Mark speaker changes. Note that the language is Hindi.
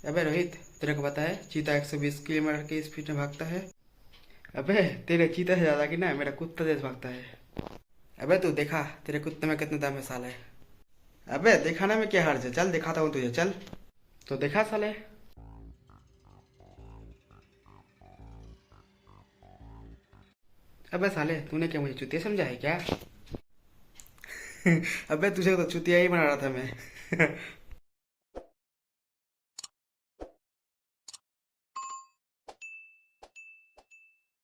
Speaker 1: अबे रोहित, तेरे को पता है चीता 120 किलोमीटर की स्पीड में भागता है। अबे तेरे चीता से ज्यादा की ना मेरा कुत्ता तेज भागता है। अबे तू देखा तेरे कुत्ते में कितने दम है साले। अबे दिखाने में क्या हर्ज है, चल दिखाता हूँ तुझे, चल। तो देखा साले। अबे साले तूने क्या मुझे चुतिया समझा है क्या? अबे तुझे तो चुतिया ही बना रहा था मैं।